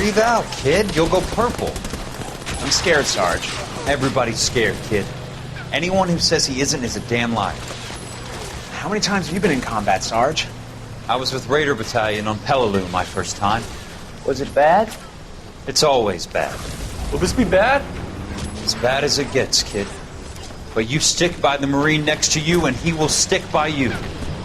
Breathe out, kid. You'll go purple. I'm scared, Sarge. Everybody's scared, kid. Anyone who says he isn't is a damn liar. How many times have you been in combat, Sarge? I was with Raider Battalion on Peleliu my first time. Was it bad? It's always bad. Will this be bad? As bad as it gets, kid. But you stick by the Marine next to you, and he will stick by you.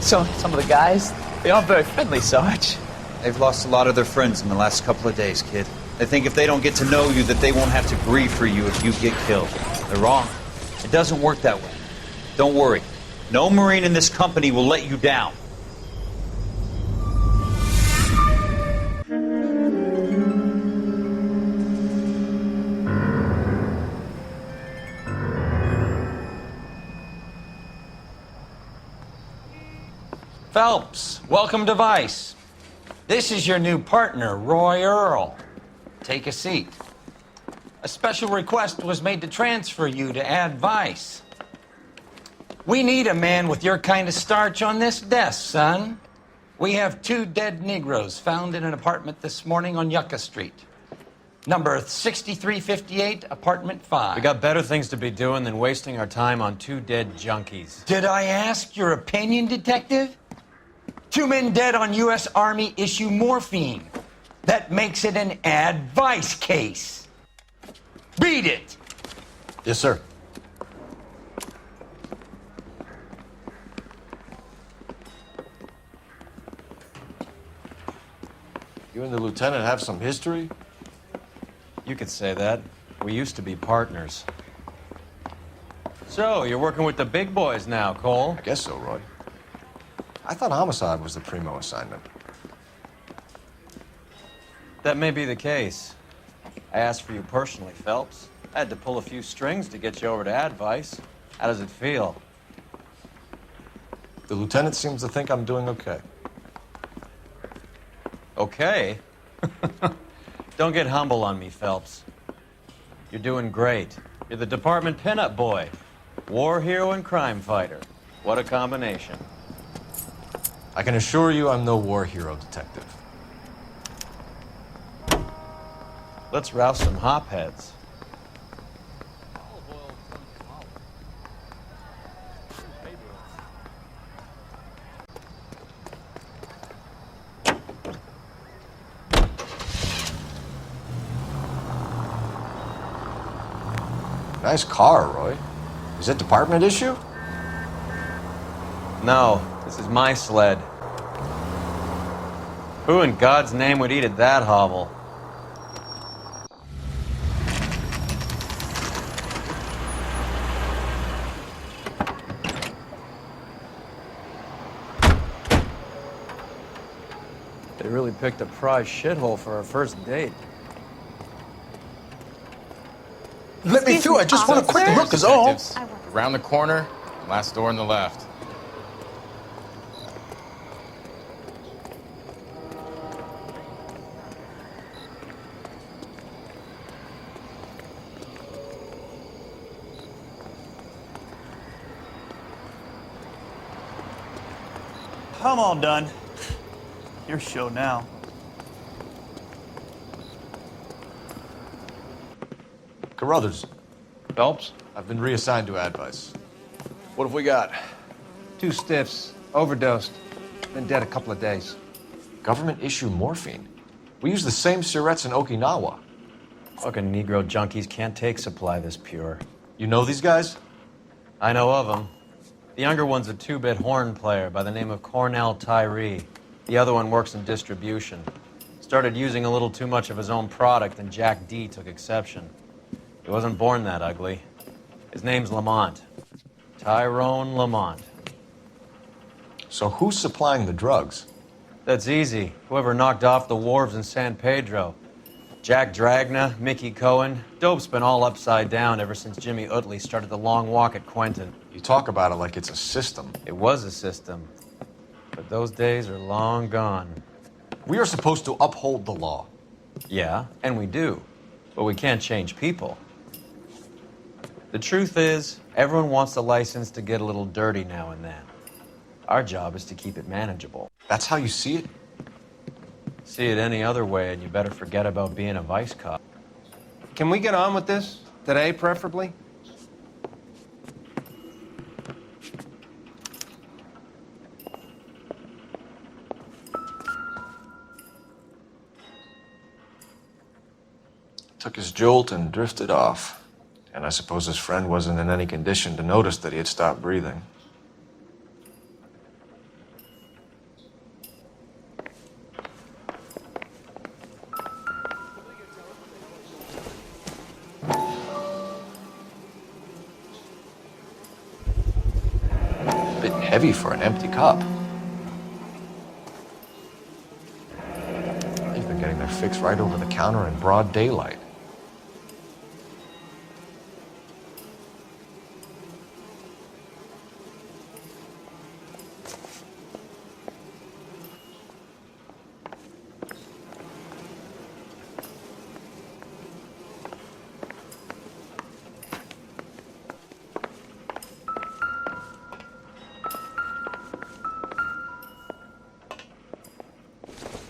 So, some of the guys, they aren't very friendly, Sarge. They've lost a lot of their friends in the last couple of days, kid. They think if they don't get to know you, that they won't have to grieve for you if you get killed. They're wrong. It doesn't work that way. Don't worry. No Marine in this company will let you down. Phelps, welcome to Vice. This is your new partner, Roy Earl. Take a seat. A special request was made to transfer you to Ad Vice. We need a man with your kind of starch on this desk, son. We have 2 dead Negroes found in an apartment this morning on Yucca Street. Number 6358, apartment 5. We got better things to be doing than wasting our time on 2 dead junkies. Did I ask your opinion, detective? 2 men dead on U.S. Army issue morphine. That makes it an Ad Vice case. Beat it! Yes, sir. You and the lieutenant have some history? You could say that. We used to be partners. So, you're working with the big boys now, Cole? I guess so, Roy. I thought homicide was the primo assignment. That may be the case. I asked for you personally, Phelps. I had to pull a few strings to get you over to Advice. How does it feel? The lieutenant seems to think I'm doing okay. Okay? Don't get humble on me, Phelps. You're doing great. You're the department pinup boy. War hero and crime fighter. What a combination. I can assure you I'm no war hero, detective. Let's rouse some hopheads. Nice car, Roy. Is it department issue? No, this is my sled. Who in God's name would eat at that hovel? They really picked a prize shithole for our first date. Let me through. I just want a quick look is all. Around the corner, last door on the left. I'm all done. Your show now. Carruthers, Phelps? I've been reassigned to Advice. What have we got? 2 stiffs, overdosed, been dead a couple of days. Government issue morphine. We use the same syrettes in Okinawa. Fucking Negro junkies can't take supply this pure. You know these guys? I know of them. The younger one's a 2-bit horn player by the name of Cornell Tyree. The other one works in distribution. Started using a little too much of his own product, and Jack D took exception. He wasn't born that ugly. His name's Lamont. Tyrone Lamont. So who's supplying the drugs? That's easy. Whoever knocked off the wharves in San Pedro. Jack Dragna, Mickey Cohen. Dope's been all upside down ever since Jimmy Utley started the long walk at Quentin. You talk about it like it's a system. It was a system. But those days are long gone. We are supposed to uphold the law. Yeah, and we do. But we can't change people. The truth is, everyone wants the license to get a little dirty now and then. Our job is to keep it manageable. That's how you see it? See it any other way, and you better forget about being a vice cop. Can we get on with this? Today, preferably? Took his jolt and drifted off. And I suppose his friend wasn't in any condition to notice that he had stopped breathing. A bit heavy for an empty cup. They've been getting their fix right over the counter in broad daylight.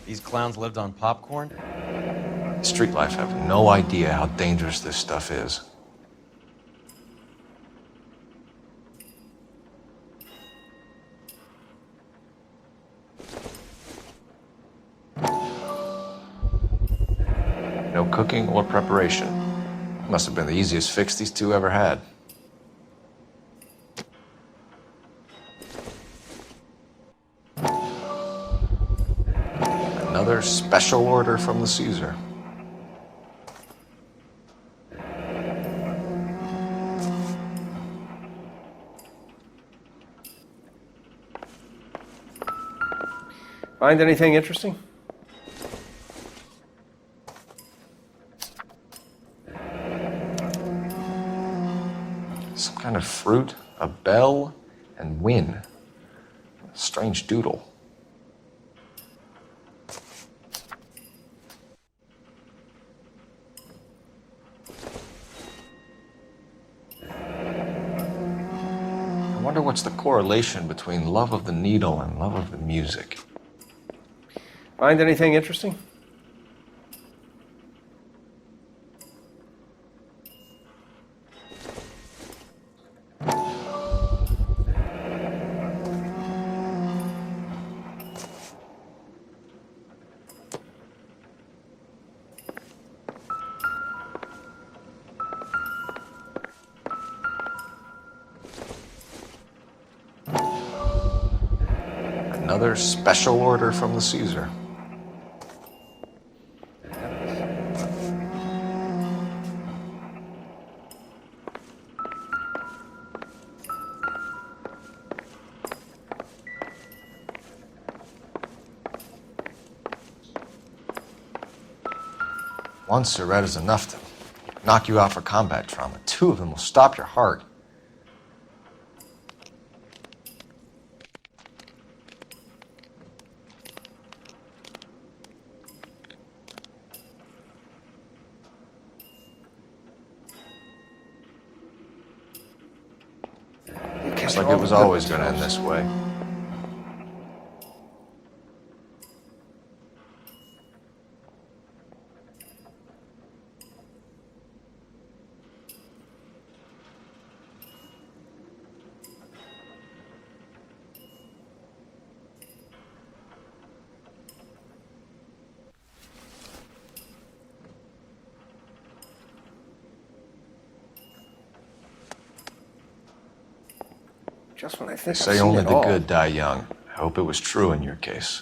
These clowns lived on popcorn? Street life have no idea how dangerous this stuff is. No cooking or preparation. Must have been the easiest fix these two ever had. Another special order from the Caesar. Find anything interesting? Some kind of fruit, a bell, and win. Strange doodle. I wonder what's the correlation between love of the needle and love of the music. Find anything interesting? Another special order from the Caesar. One cigarette is enough to knock you out for combat trauma. Two of them will stop your heart. It's like it was always going to end this way. Just when I They think I've say seen only it the all. good die young. I hope it was true in your case.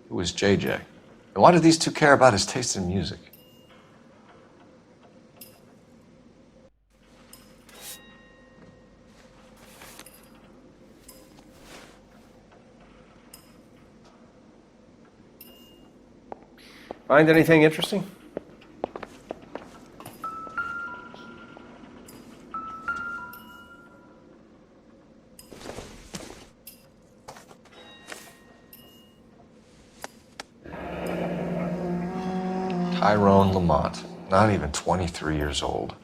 Who was JJ? And why did these two care about his taste in music? Find anything interesting? Tyrone Lamont, not even 23 years old.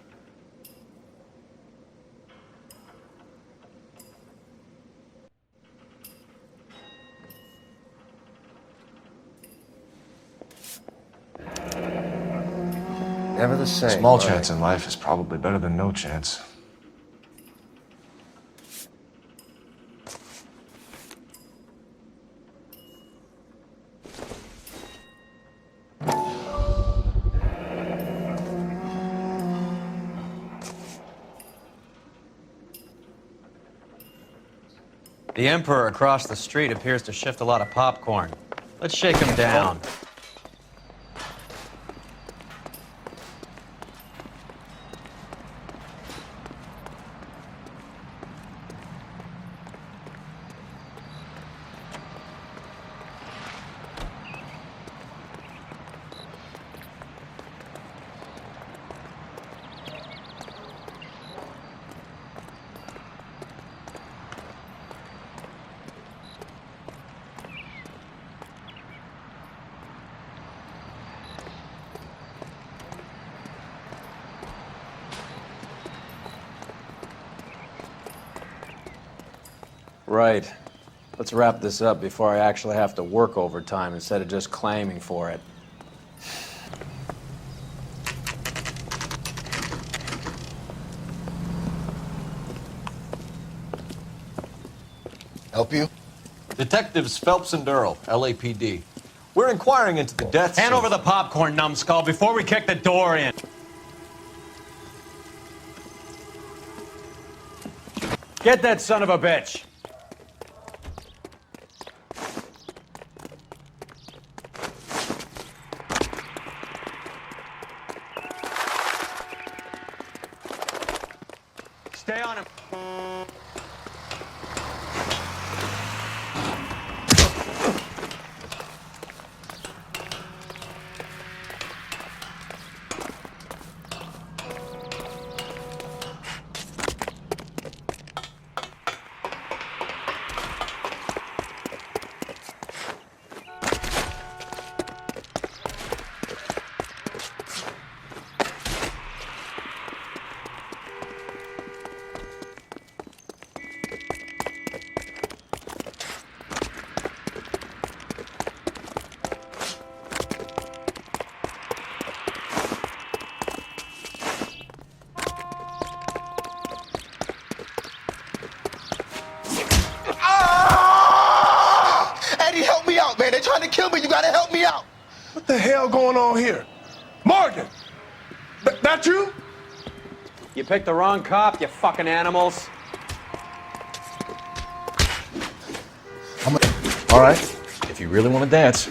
Never the same. Small Marley. chance in life is probably better than no chance. The Emperor across the street appears to shift a lot of popcorn. Let's shake him down. Right. Let's wrap this up before I actually have to work overtime instead of just claiming for it. Help you? Detectives Phelps and Durrell, LAPD. We're inquiring into the deaths Hand of- over the popcorn, numbskull, before we kick the door in. Get that son of a bitch! Stay on him. Eddie, help me out, man. They're trying to kill me. You gotta help me out. What the hell going on here? Morgan! That you? You picked the wrong cop, you fucking animals. All right. If you really want to dance.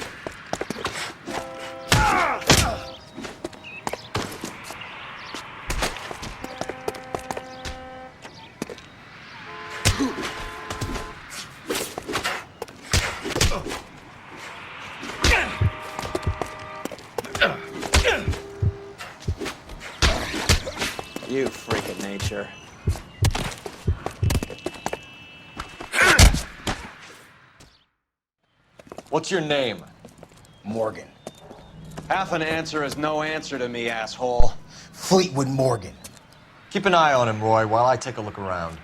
You freak of nature. What's your name? Morgan. Half an answer is no answer to me, asshole. Fleetwood Morgan. Keep an eye on him, Roy, while I take a look around.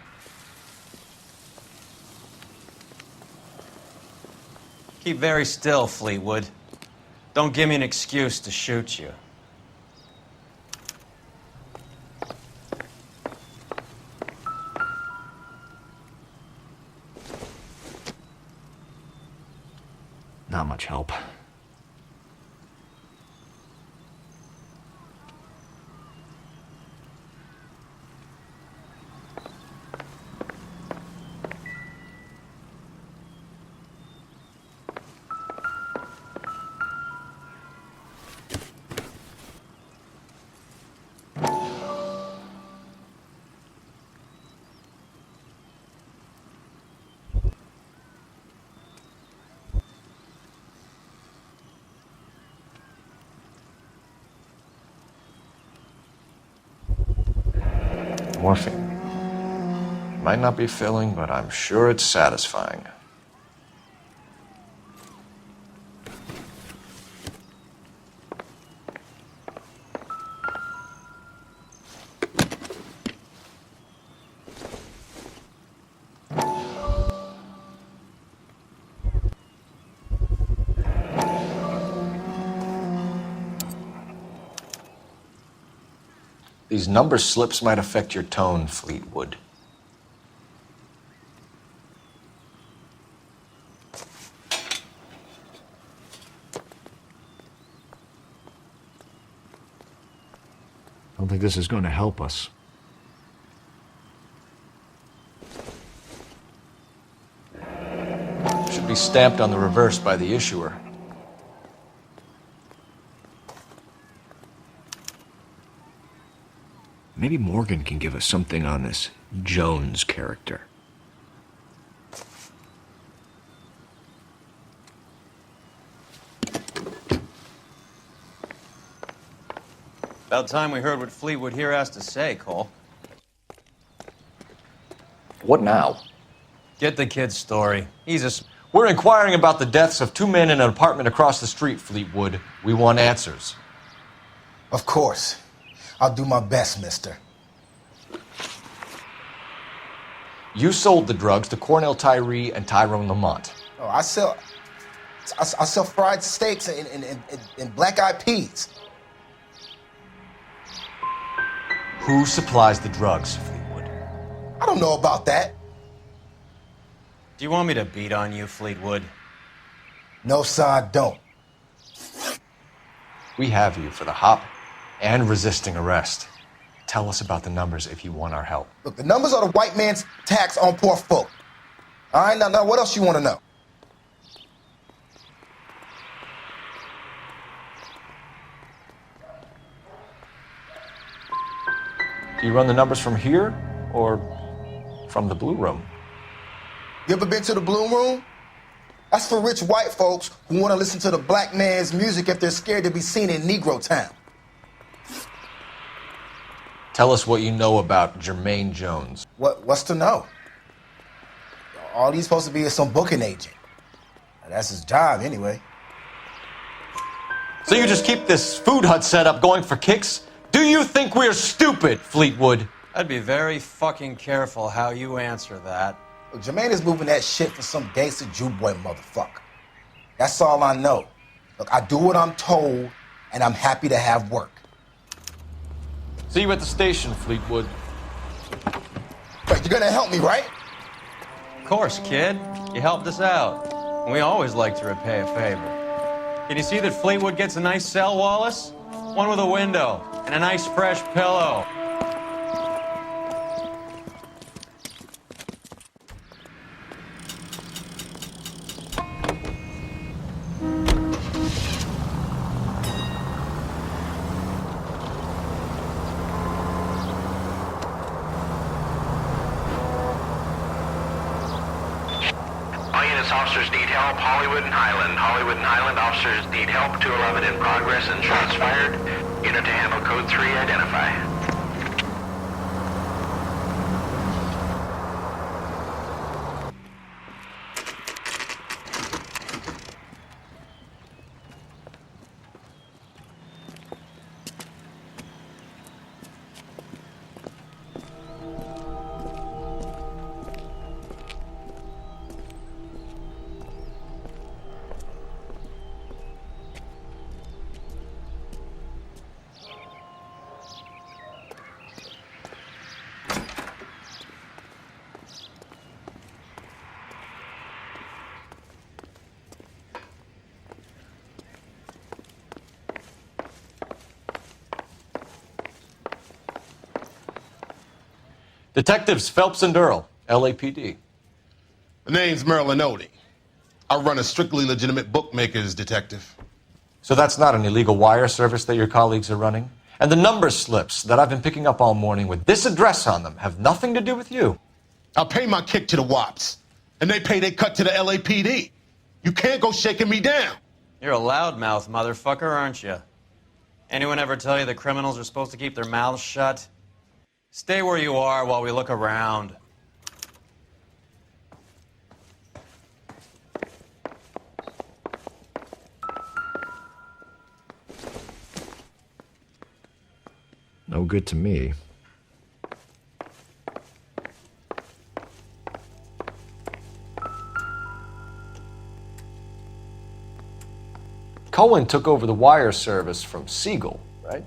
Keep very still, Fleetwood. Don't give me an excuse to shoot you. Not much help. Morphine. Might not be filling, but I'm sure it's satisfying. These number slips might affect your tone, Fleetwood. I don't think this is going to help us. Should be stamped on the reverse by the issuer. Maybe Morgan can give us something on this Jones character. About time we heard what Fleetwood here has to say, Cole. What now? Get the kid's story. We're inquiring about the deaths of 2 men in an apartment across the street, Fleetwood. We want answers. Of course. I'll do my best, mister. You sold the drugs to Cornell Tyree and Tyrone Lamont. Oh, I sell fried steaks and black-eyed peas. Who supplies the drugs, Fleetwood? I don't know about that. Do you want me to beat on you, Fleetwood? No, sir, I don't. We have you for the hop and resisting arrest. Tell us about the numbers if you want our help. Look, the numbers are the white man's tax on poor folk. All right, now what else you want to know? Do you run the numbers from here or from the Blue Room? You ever been to the Blue Room? That's for rich white folks who want to listen to the black man's music if they're scared to be seen in Negro Town. Tell us what you know about Jermaine Jones. What's to know? All he's supposed to be is some booking agent. That's his job anyway. So you just keep this food hut setup going for kicks? Do you think we're stupid, Fleetwood? I'd be very fucking careful how you answer that. Look, Jermaine is moving that shit for some gangster Jew boy motherfucker. That's all I know. Look, I do what I'm told, and I'm happy to have work. See you at the station, Fleetwood. But you're gonna help me, right? Of course, kid. You helped us out. We always like to repay a favor. Can you see that Fleetwood gets a nice cell, Wallace? One with a window and a nice fresh pillow. Officers need help, Hollywood and Highland. Hollywood and Highland officers need help. 211 in progress and shots fired. Unit to handle code 3, identify. Detectives Phelps and Earl, LAPD. The name's Merlin Odie. I run a strictly legitimate bookmakers detective. So that's not an illegal wire service that your colleagues are running? And the number slips that I've been picking up all morning with this address on them have nothing to do with you? I pay my kick to the WAPs, and they pay their cut to the LAPD. You can't go shaking me down. You're a loudmouth motherfucker, aren't you? Anyone ever tell you that criminals are supposed to keep their mouths shut? Stay where you are while we look around. No good to me. Cohen took over the wire service from Siegel, right?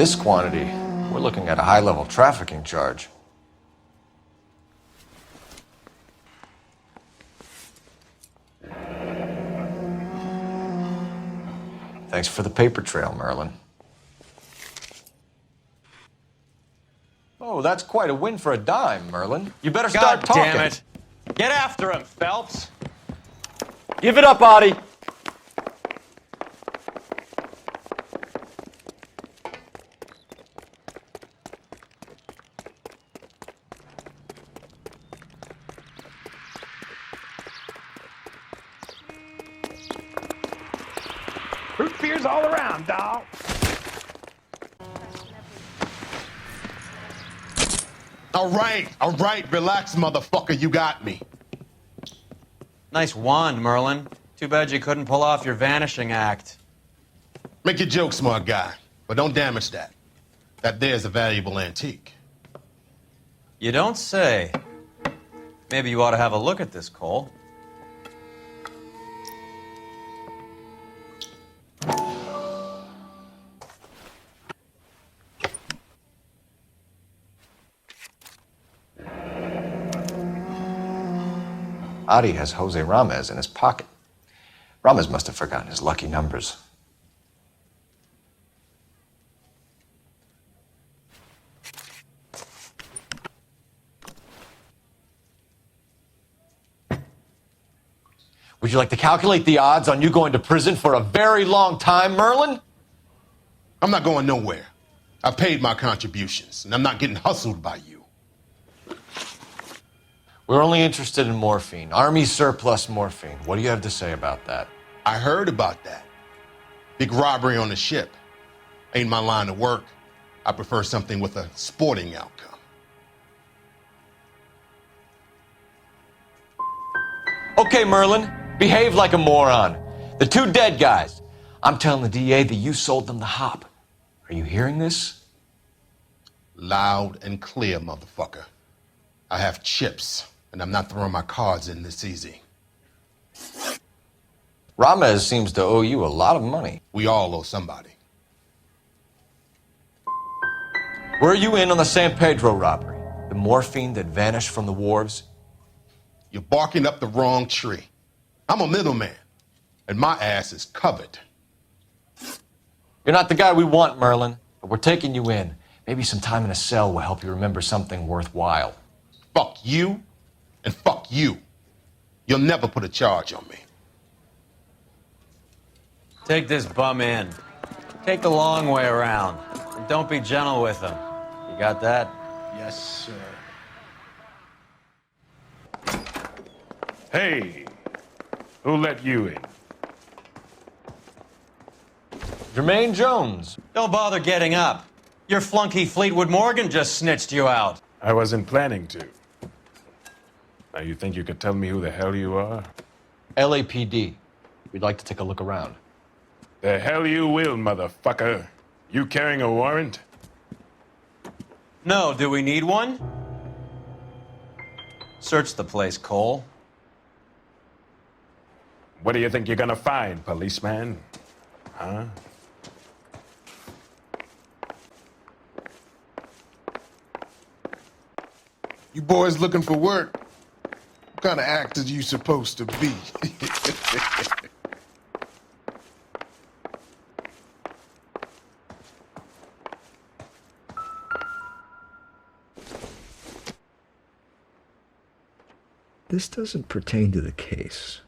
this quantity, we're looking at a high-level trafficking charge. Thanks for the paper trail, Merlin. Oh, that's quite a win for a dime, Merlin. You better start talking. God damn it. Get after him, Phelps. Give it up, Audie. Root beers all around, dawg. All right, relax, motherfucker, you got me. Nice wand, Merlin. Too bad you couldn't pull off your vanishing act. Make your joke, smart guy, but don't damage that. That there's a valuable antique. You don't say. Maybe you ought to have a look at this, Cole. Audie has Jose Ramez in his pocket. Ramez must have forgotten his lucky numbers. Would you like to calculate the odds on you going to prison for a very long time, Merlin? I'm not going nowhere. I've paid my contributions, and I'm not getting hustled by you. We're only interested in morphine. Army surplus morphine. What do you have to say about that? I heard about that. Big robbery on the ship. Ain't my line of work. I prefer something with a sporting outcome. Okay, Merlin, behave like a moron. The two dead guys. I'm telling the DA that you sold them the hop. Are you hearing this? Loud and clear, motherfucker. I have chips, and I'm not throwing my cards in this easy. Ramez seems to owe you a lot of money. We all owe somebody. Were you in on the San Pedro robbery? The morphine that vanished from the wharves? You're barking up the wrong tree. I'm a middleman, and my ass is covered. You're not the guy we want, Merlin, but we're taking you in. Maybe some time in a cell will help you remember something worthwhile. Fuck you, and fuck you. You'll never put a charge on me. Take this bum in. Take the long way around. And don't be gentle with him. You got that? Yes, sir. Hey, who let you in? Jermaine Jones. Don't bother getting up. Your flunky Fleetwood Morgan just snitched you out. I wasn't planning to. Now you think you could tell me who the hell you are? LAPD. We'd like to take a look around. The hell you will, motherfucker. You carrying a warrant? No, do we need one? Search the place, Cole. What do you think you're gonna find, policeman? Huh? You boys looking for work? What kind of actor you supposed to be? This doesn't pertain to the case.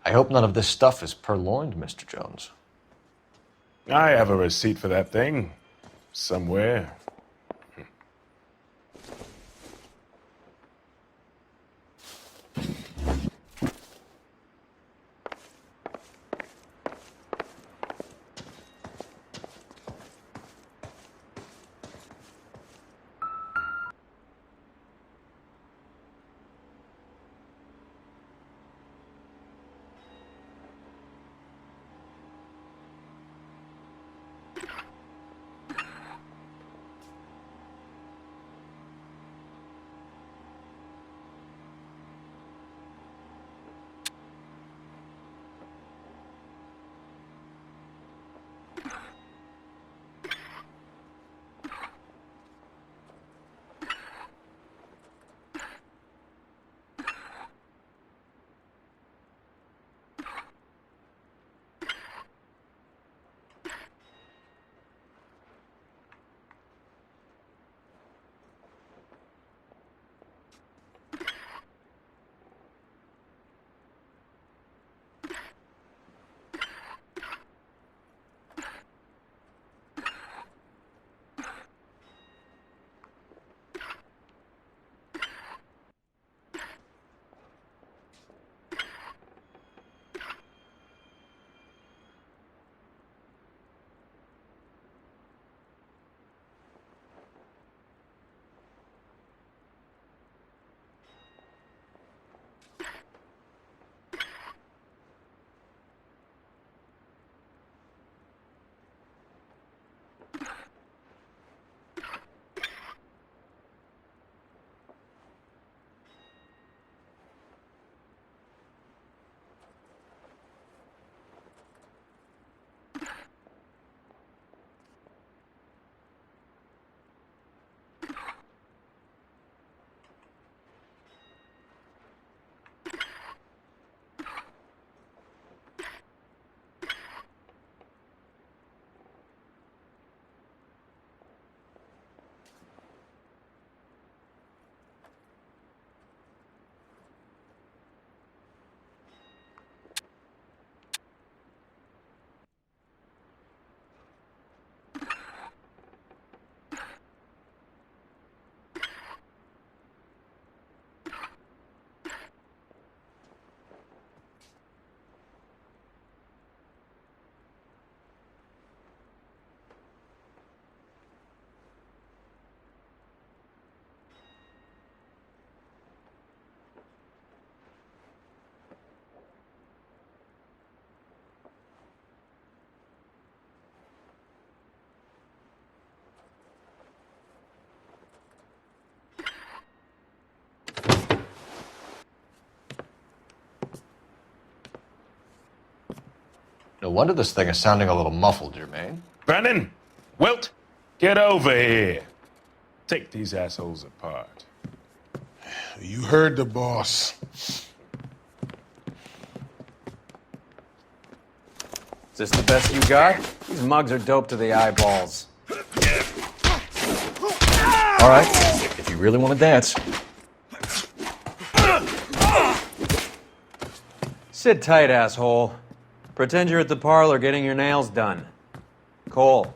I hope none of this stuff is purloined, Mr. Jones. I have a receipt for that thing. Somewhere. No wonder this thing is sounding a little muffled, Jermaine. Brennan! Wilt! Get over here! Take these assholes apart. You heard the boss. Is this the best you got? These mugs are dope to the eyeballs. All right, if you really want to dance. Sit tight, asshole. Pretend you're at the parlor getting your nails done. Cole,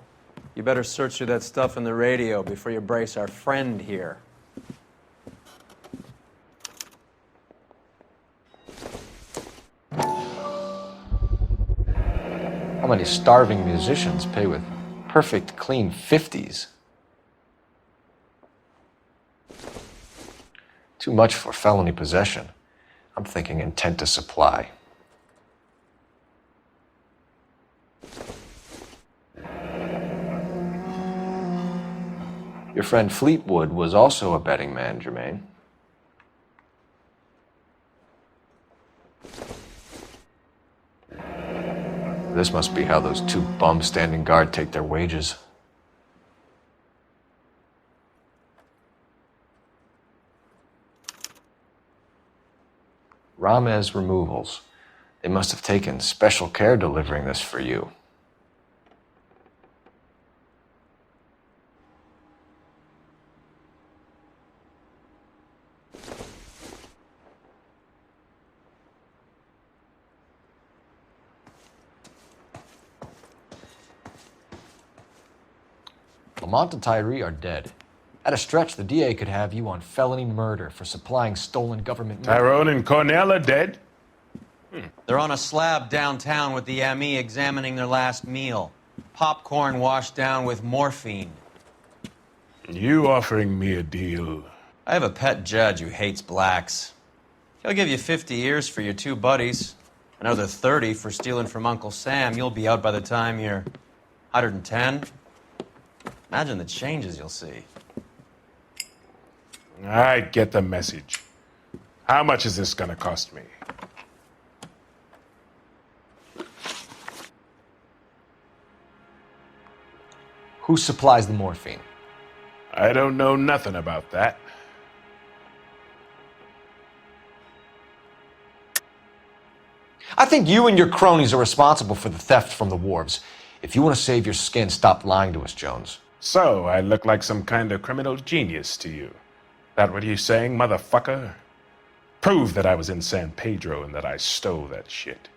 you better search through that stuff in the radio before you brace our friend here. How many starving musicians pay with perfect, clean 50s? Too much for felony possession. I'm thinking intent to supply. Your friend Fleetwood was also a betting man, Jermaine. This must be how those two bums standing guard take their wages. Ramez Removals. They must have taken special care delivering this for you. Lamont and Tyree are dead. At a stretch, the DA could have you on felony murder for supplying stolen government... Tyrone and Cornell are dead? They're on a slab downtown with the ME examining their last meal. Popcorn washed down with morphine. You offering me a deal? I have a pet judge who hates blacks. He'll give you 50 years for your two buddies. Another 30 for stealing from Uncle Sam. You'll be out by the time you're 110. Imagine the changes you'll see. I get the message. How much is this gonna cost me? Who supplies the morphine? I don't know nothing about that. I think you and your cronies are responsible for the theft from the wharves. If you want to save your skin, stop lying to us, Jones. So, I look like some kind of criminal genius to you. That what you saying, motherfucker? Prove that I was in San Pedro and that I stole that shit.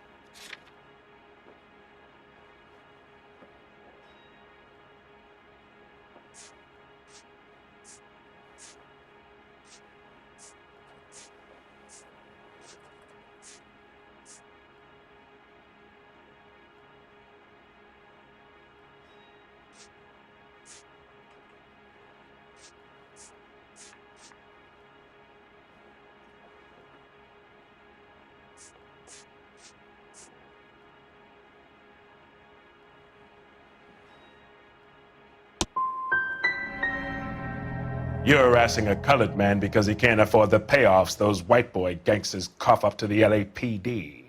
You're harassing a colored man because he can't afford the payoffs those white boy gangsters cough up to the LAPD.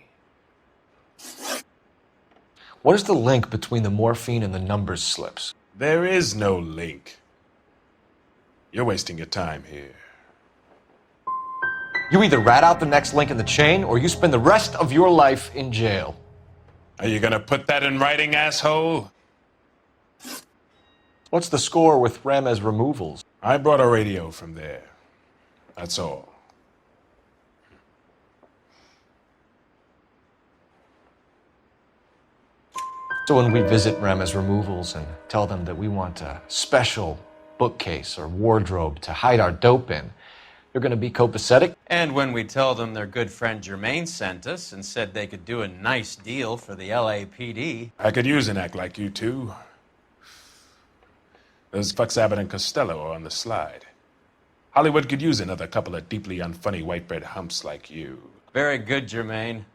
What is the link between the morphine and the numbers slips? There is no link. You're wasting your time here. You either rat out the next link in the chain, or you spend the rest of your life in jail. Are you gonna put that in writing, asshole? What's the score with Ramez Removals? I brought a radio from there. That's all. So when we visit Ramez Removals and tell them that we want a special bookcase or wardrobe to hide our dope in, they're going to be copacetic? And when we tell them their good friend Jermaine sent us and said they could do a nice deal for the LAPD. I could use an act like you two. Those fucks Abbott and Costello are on the slide. Hollywood could use another couple of deeply unfunny white bread humps like you. Very good, Jermaine.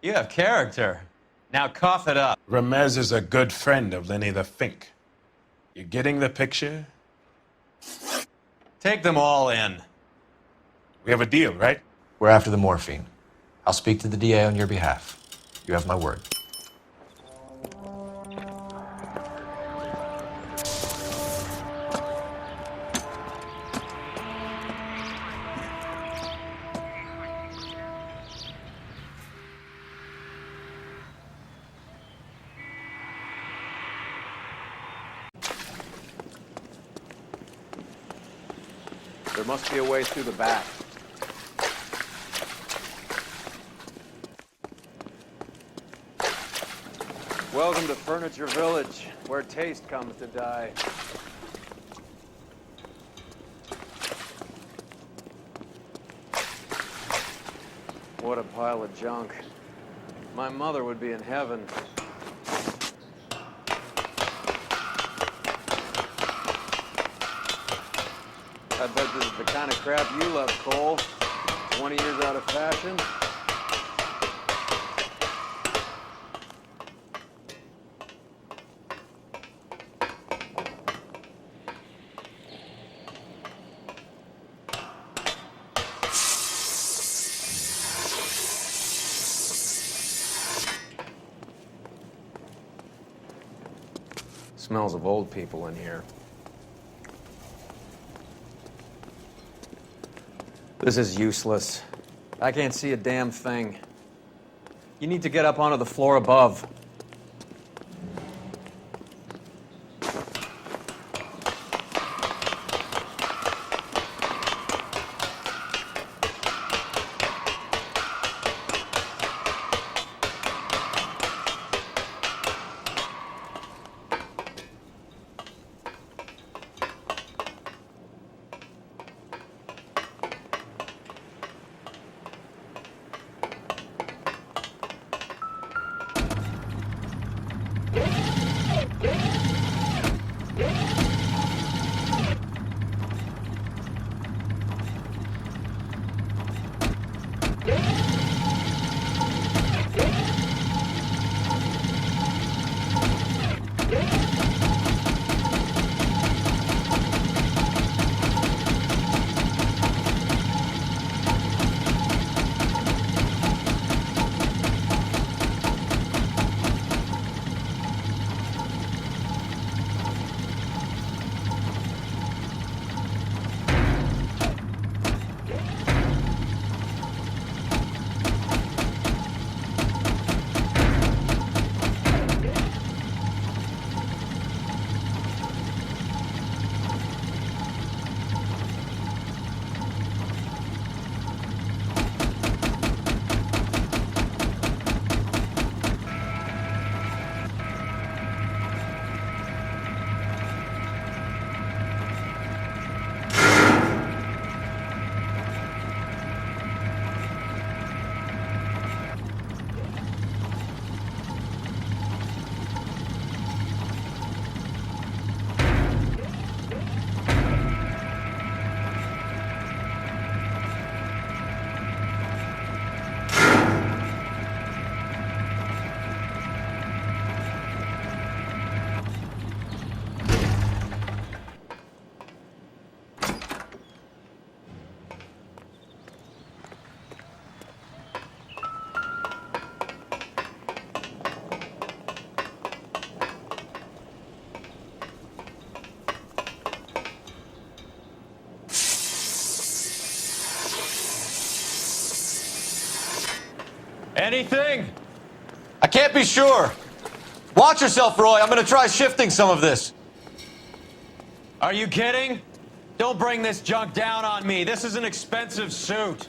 You have character. Now cough it up. Ramez is a good friend of Lenny the Fink. You getting the picture? Take them all in. We have a deal, right? We're after the morphine. I'll speak to the DA on your behalf. You have my word. There must be a way through the back. Welcome to Furniture Village, where taste comes to die. What a pile of junk. My mother would be in heaven. I bet this is the kind of crap you love, Cole. 20 years out of fashion. Smells of old people in here. This is useless. I can't see a damn thing. You need to get up onto the floor above. Anything? I can't be sure. Watch yourself, Roy. I'm gonna try shifting some of this. Are you kidding? Don't bring this junk down on me. This is an expensive suit.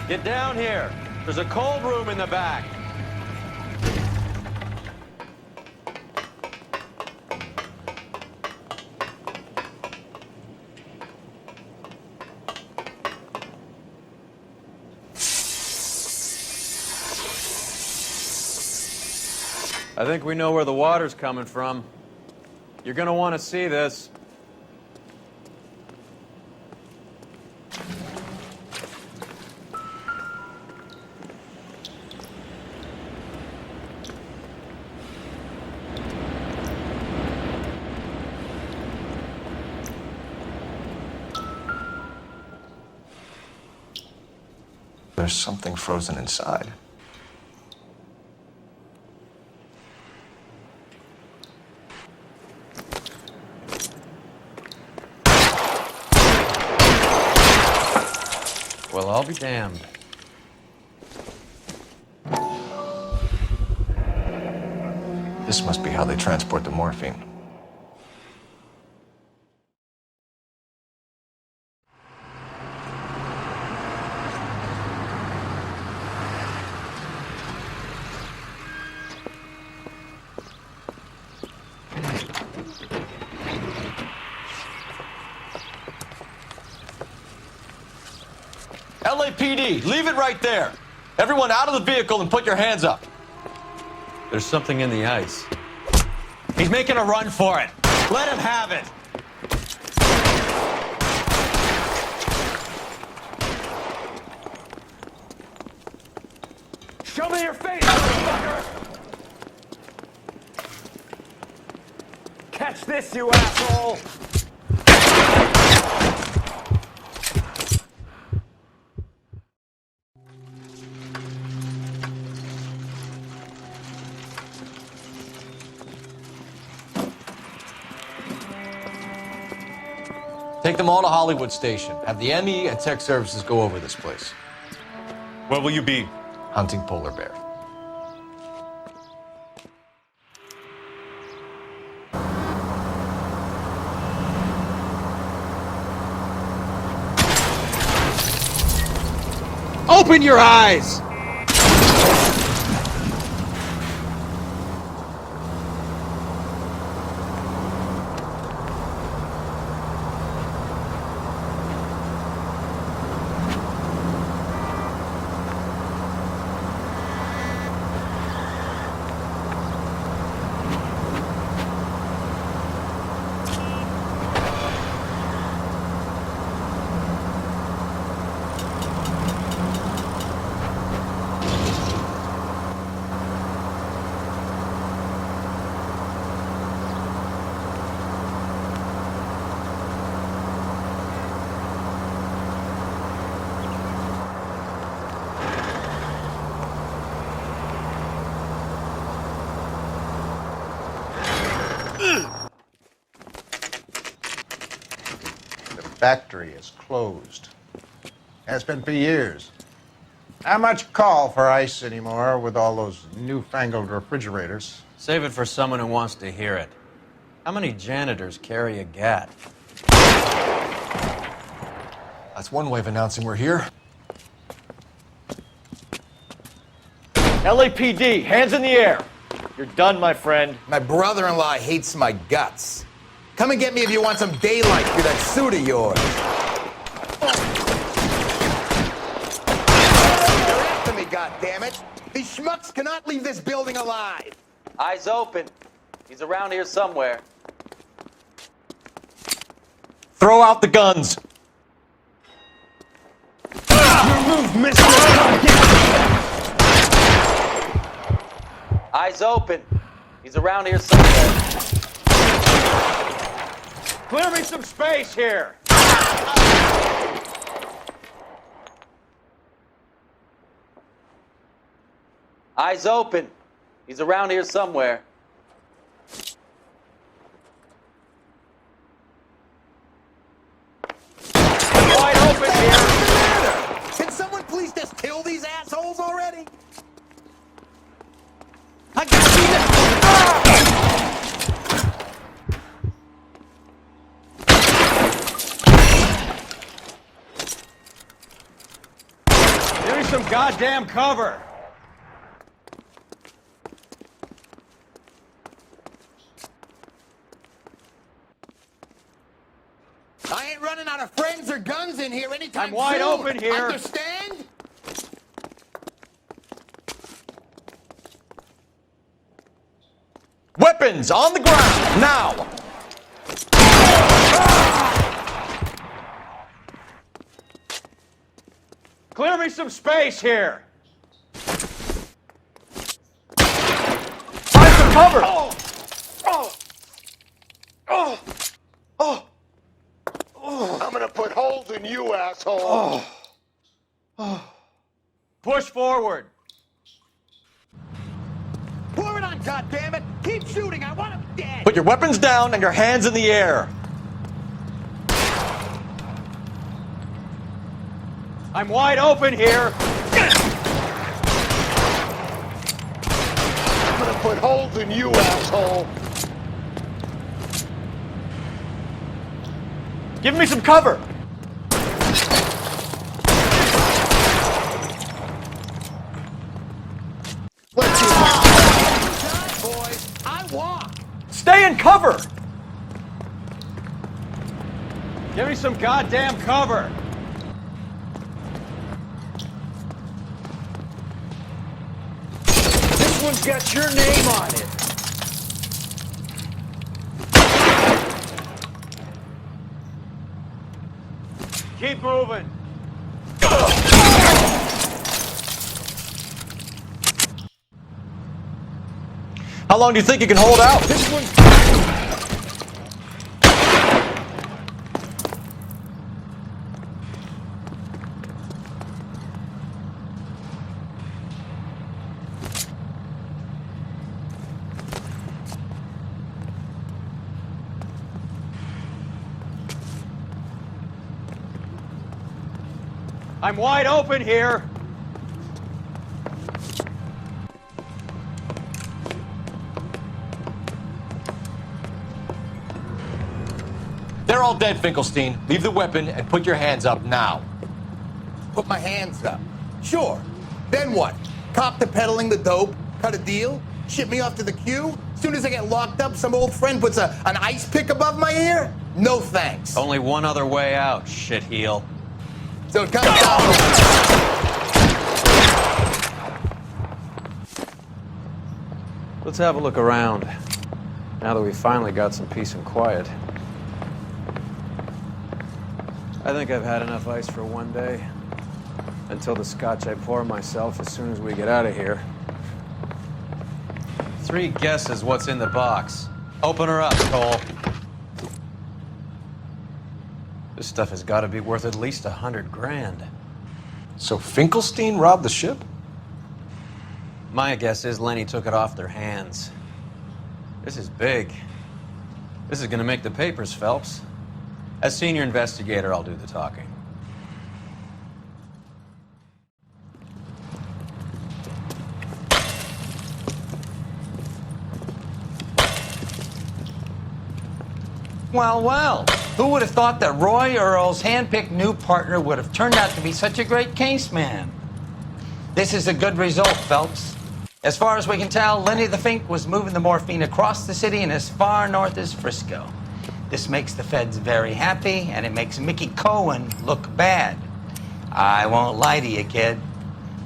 Get down here. There's a cold room in the back. I think we know where the water's coming from. You're gonna want to see this. There's something frozen inside. Well, I'll be damned. This must be how they transport the morphine. LAPD, leave it right there. Everyone out of the vehicle and put your hands up. There's something in the ice. He's making a run for it. Let him have it. Show me your face, motherfucker! Catch this, you asshole! Take them all to Hollywood Station. Have the ME and Tech Services go over this place. Where will you be? Hunting polar bear. Open your eyes! Factory is closed. Has been for years. Not much call for ice anymore with all those newfangled refrigerators. Save it for someone who wants to hear it. How many janitors carry a gat? That's one way of announcing we're here. LAPD, hands in the air! You're done, my friend. My brother-in-law hates my guts. Come and get me if you want some daylight through that suit of yours. You're after me, goddammit! These schmucks cannot leave this building alive! Eyes open. He's around here somewhere. Throw out the guns! Move, mister! Eyes open. He's around here somewhere. Clear me some space here! Eyes open. He's around here somewhere. Wide open here! Can someone please just kill these assholes already? I got you! Give me some goddamn cover! I ain't running out of friends or guns in here anytime I'm wide soon. open here. Understand? Weapons on the ground, now! Clear me some space here! Find some cover! I'm gonna put holes in you, asshole. Push forward! Pour it on, goddammit! Keep shooting, I want him dead! Put your weapons down and your hands in the air. I'm wide open here. I'm gonna put holes in you, asshole. Give me some cover. Let's see. Boys, I walk. Stay in cover. Give me some goddamn cover. This one's got your name on it. Keep moving. How long do you think you can hold out? This one's... I'm wide open here. They're all dead, Finkelstein. Leave the weapon and put your hands up now. Put my hands up. Sure. Then what? Cop to peddling the dope? Cut a deal? Ship me off to the queue? Soon as I get locked up, some old friend puts an ice pick above my ear? No thanks. Only one other way out, shitheel. So it comes down. Let's have a look around, now that we finally got some peace and quiet. I think I've had enough ice for one day. Until the scotch I pour myself as soon as we get out of here. 3 guesses what's in the box. Open her up, Cole. This stuff has got to be worth at least $100 grand. So Finkelstein robbed the ship? My guess is Lenny took it off their hands. This is big. This is going to make the papers, Phelps. As senior investigator, I'll do the talking. Well, well. Who would have thought that Roy Earl's hand-picked new partner would have turned out to be such a great case man? This is a good result, Phelps. As far as we can tell, Lenny the Fink was moving the morphine across the city and as far north as Frisco. This makes the feds very happy, and it makes Mickey Cohen look bad. I won't lie to you, kid.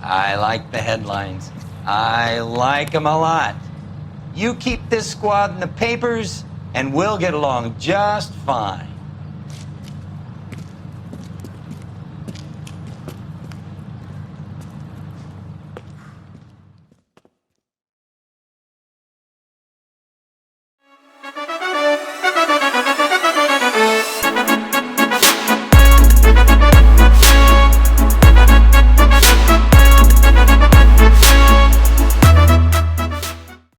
I like the headlines. I like them a lot. You keep this squad in the papers, and we'll get along just fine.